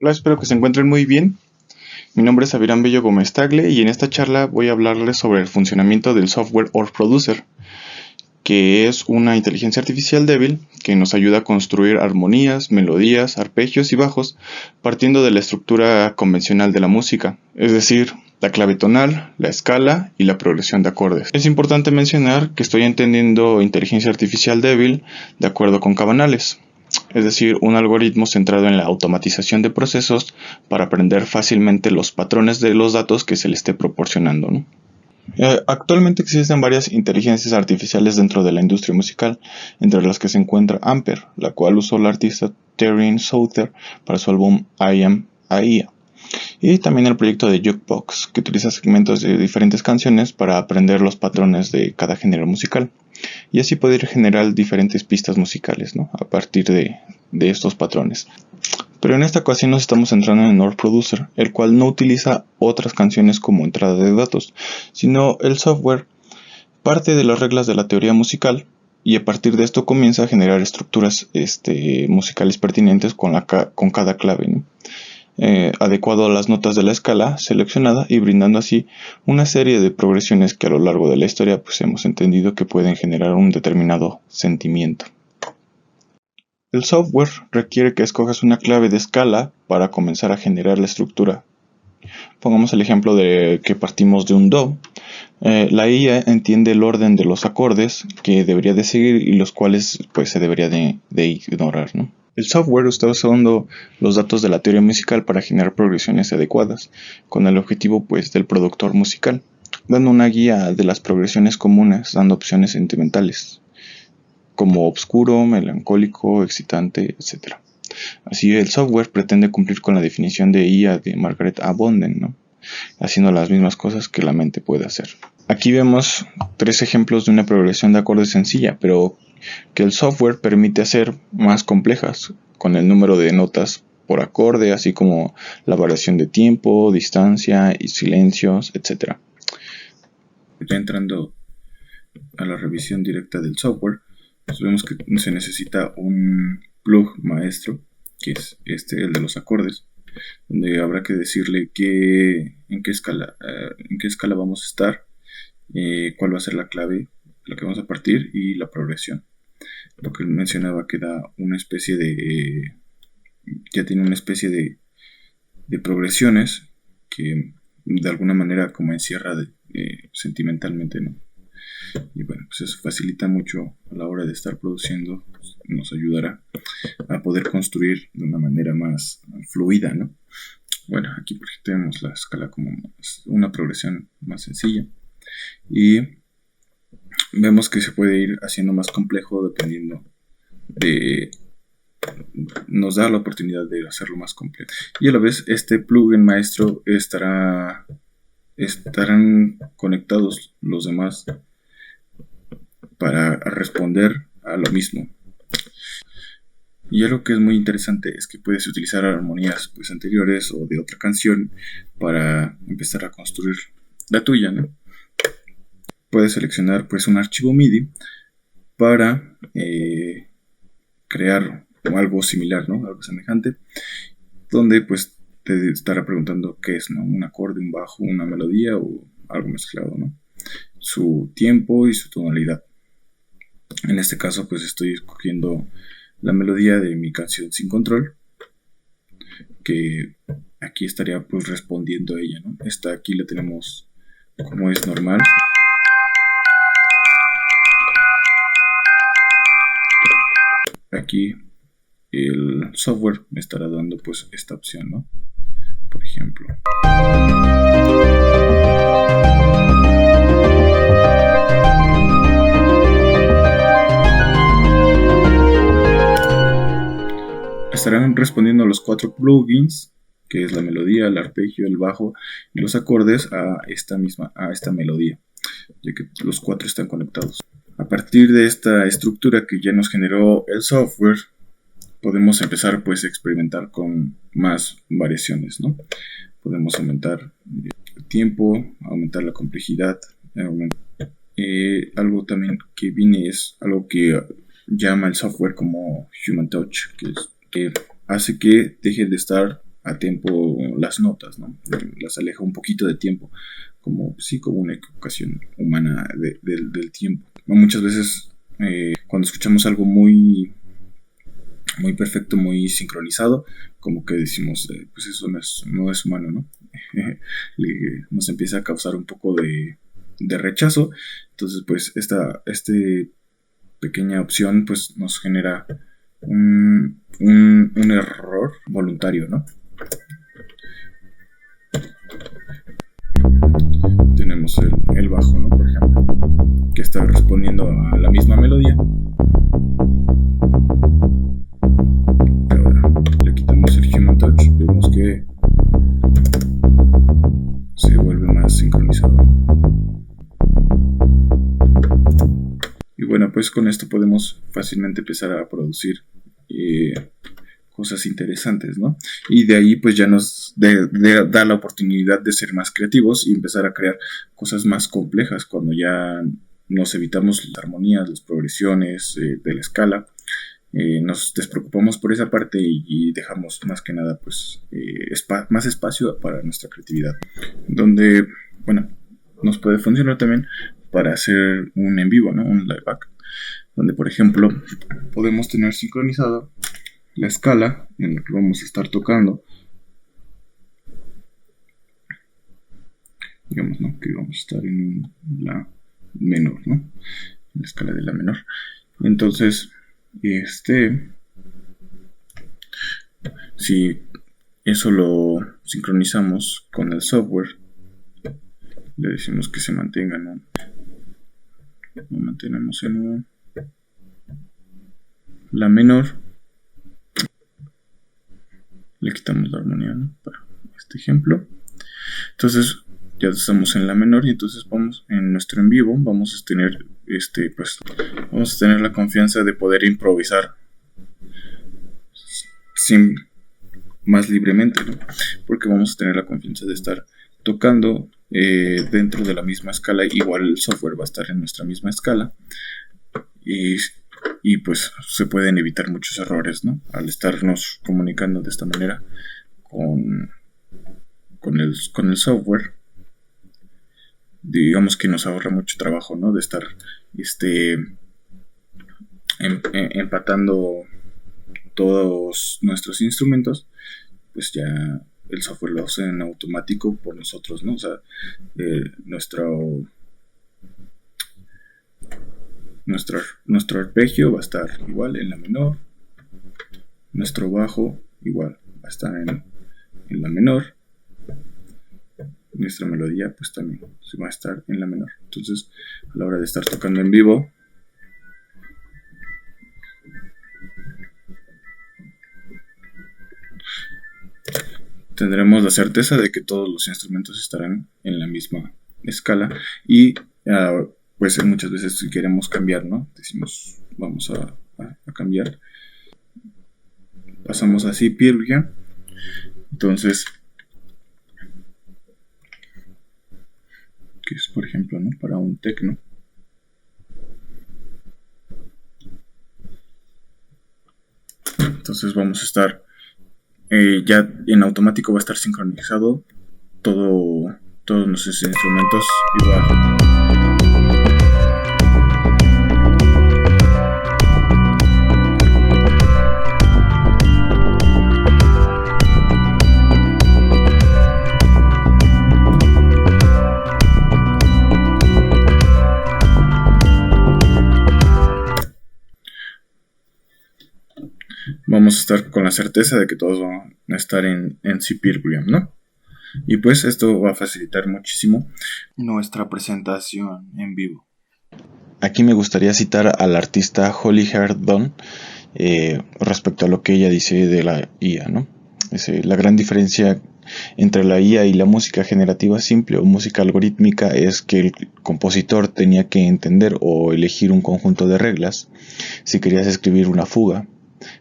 Hola, espero que se encuentren muy bien. Mi nombre es Avirán Bello Gómez Tagle y en esta charla voy a hablarles sobre el funcionamiento del software Or Producer, que es una inteligencia artificial débil que nos ayuda a construir armonías, melodías, arpegios y bajos partiendo de la estructura convencional de la música, es decir, la clave tonal, la escala y la progresión de acordes. Es importante mencionar que estoy entendiendo inteligencia artificial débil de acuerdo con Cabanales, es decir, un algoritmo centrado en la automatización de procesos para aprender fácilmente los patrones de los datos que se le esté proporcionando, ¿no? Actualmente existen varias inteligencias artificiales dentro de la industria musical, entre las que se encuentra Ampere, la cual usó la artista Terry Souther para su álbum I Am AI, y también el proyecto de Jukebox, que utiliza segmentos de diferentes canciones para aprender los patrones de cada género musical y así poder generar diferentes pistas musicales, ¿no? A partir de estos patrones. Pero en esta ocasión nos estamos centrando en Or Producer, el cual no utiliza otras canciones como entrada de datos, sino el software parte de las reglas de la teoría musical y a partir de esto comienza a generar estructuras musicales pertinentes con cada clave, ¿no? Adecuado a las notas de la escala seleccionada y brindando así una serie de progresiones que a lo largo de la historia pues hemos entendido que pueden generar un determinado sentimiento. El software requiere que escojas una clave de escala para comenzar a generar la estructura. Pongamos el ejemplo de que partimos de un Do. La IA entiende el orden de los acordes que debería de seguir y los cuales pues se debería de ignorar, ¿no? El software está usando los datos de la teoría musical para generar progresiones adecuadas, con el objetivo pues del productor musical, dando una guía de las progresiones comunes, dando opciones sentimentales, como obscuro, melancólico, excitante, etc. Así el software pretende cumplir con la definición de IA de Margaret A. Bonden, ¿no? Haciendo las mismas cosas que la mente puede hacer. Aquí vemos 3 ejemplos de una progresión de acordes sencilla, pero que el software permite hacer más complejas, con el número de notas por acorde, así como la variación de tiempo, distancia y silencios, etc. Ya entrando a la revisión directa del software, pues vemos que se necesita un plug maestro, que es el de los acordes, donde habrá que decirle en qué escala vamos a estar, cuál va a ser la clave, la que vamos a partir y la progresión. Lo que mencionaba que da una especie de ya tiene una especie de progresiones que de alguna manera como encierra sentimentalmente, ¿no? Y bueno, pues eso facilita mucho a la hora de estar produciendo, pues nos ayudará a poder construir de una manera más fluida, ¿no? Bueno, aquí por ejemplo tenemos la escala como una progresión más sencilla y vemos que se puede ir haciendo más complejo dependiendo de nos da la oportunidad de hacerlo más complejo. Y a la vez este plugin maestro estarán conectados los demás para responder a lo mismo. Y algo que es muy interesante es que puedes utilizar armonías pues anteriores o de otra canción para empezar a construir la tuya, ¿no? Puedes seleccionar pues un archivo MIDI para crear algo similar, ¿no? Algo semejante, donde pues te estará preguntando qué es, ¿no? Un acorde, un bajo, una melodía o algo mezclado, ¿no? Su tiempo y su tonalidad. En este caso pues estoy escogiendo la melodía de mi canción Sin Control, que aquí estaría pues respondiendo a ella, ¿no? Esta aquí la tenemos como es normal. Aquí el software me estará dando pues esta opción, ¿no? Por ejemplo. Estarán respondiendo los 4 plugins, que es la melodía, el arpegio, el bajo y los acordes a esta melodía, ya que los 4 están conectados. A partir de esta estructura que ya nos generó el software, podemos empezar pues a experimentar con más variaciones, ¿no? Podemos aumentar el tiempo, aumentar la complejidad, algo también que viene es algo que llama el software como Human Touch, que hace que deje de estar a tiempo las notas, ¿no? Las aleja un poquito de tiempo, como una equivocación humana del tiempo. Muchas veces cuando escuchamos algo muy perfecto, muy sincronizado, como que decimos, pues eso no es humano, ¿no? Nos empieza a causar un poco de rechazo. Entonces, pues esta pequeña opción pues nos genera un error voluntario, ¿no? Tenemos el bajo, ¿no? Por ejemplo, que está respondiendo a la misma melodía. Ahora le quitamos el Human Touch, vemos que se vuelve más sincronizado. Y bueno, pues con esto podemos fácilmente empezar a producir cosas interesantes, ¿no? Y de ahí pues ya nos da la oportunidad de ser más creativos y empezar a crear cosas más complejas cuando ya nos evitamos las armonías, las progresiones de la escala. Nos despreocupamos por esa parte y dejamos más que nada pues más espacio para nuestra creatividad, donde bueno, nos puede funcionar también para hacer un en vivo, ¿no? Un live back, donde por ejemplo podemos tener sincronizado la escala en la que vamos a estar tocando, digamos, ¿no? Que vamos a estar en la menor, ¿no? En la escala de la menor. Entonces, si eso lo sincronizamos con el software, le decimos que se mantenga, ¿no? Lo mantenemos en la menor, le quitamos la armonía, ¿no? Para este ejemplo. Entonces ya estamos en la menor y entonces vamos en nuestro en vivo, vamos a tener vamos a tener la confianza de poder improvisar más libremente, ¿no? Porque vamos a tener la confianza de estar tocando dentro de la misma escala. Igual el software va a estar en nuestra misma escala y pues se pueden evitar muchos errores, ¿no? Al estarnos comunicando de esta manera con el software, digamos que nos ahorra mucho trabajo, ¿no? De estar empatando todos nuestros instrumentos, pues ya el software lo hace en automático por nosotros, ¿no? O sea, nuestro arpegio va a estar igual en la menor, nuestro bajo igual va a estar en la menor, nuestra melodía pues también se va a estar en la menor. Entonces a la hora de estar tocando en vivo, tendremos la certeza de que todos los instrumentos estarán en la misma escala y pues muchas veces si queremos cambiar, ¿no? Decimos vamos a cambiar, pasamos así Pirgia. Entonces, que es por ejemplo, ¿no? Para un tecno, entonces vamos a estar ya en automático va a estar sincronizado todos nuestros instrumentos igual. Vamos a estar con la certeza de que todos van a estar en CPRGM, ¿no? Y pues esto va a facilitar muchísimo nuestra presentación en vivo. Aquí me gustaría citar al artista Holly Herdon respecto a lo que ella dice de la IA, ¿no? La gran diferencia entre la IA y la música generativa simple o música algorítmica es que el compositor tenía que entender o elegir un conjunto de reglas. Si querías escribir una fuga,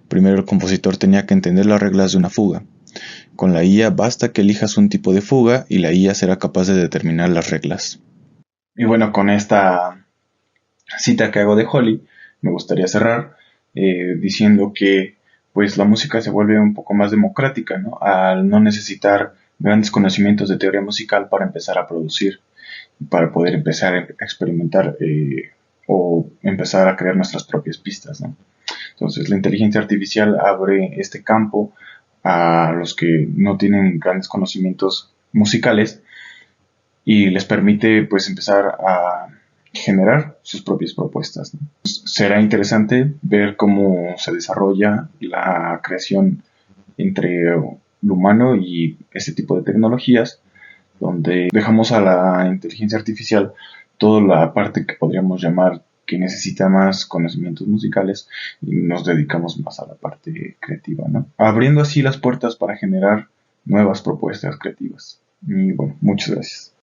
primero el compositor tenía que entender las reglas de una fuga. Con la IA basta que elijas un tipo de fuga y la IA será capaz de determinar las reglas. Y bueno, con esta cita que hago de Holly, me gustaría cerrar diciendo que pues la música se vuelve un poco más democrática, ¿no? Al no necesitar grandes conocimientos de teoría musical para empezar a producir, para poder empezar a experimentar o empezar a crear nuestras propias pistas, ¿no? Entonces la inteligencia artificial abre este campo a los que no tienen grandes conocimientos musicales y les permite pues empezar a generar sus propias propuestas, ¿no? Será interesante ver cómo se desarrolla la creación entre lo humano y este tipo de tecnologías, donde dejamos a la inteligencia artificial toda la parte que podríamos llamar que necesita más conocimientos musicales y nos dedicamos más a la parte creativa, ¿no? Abriendo así las puertas para generar nuevas propuestas creativas. Y bueno, muchas gracias.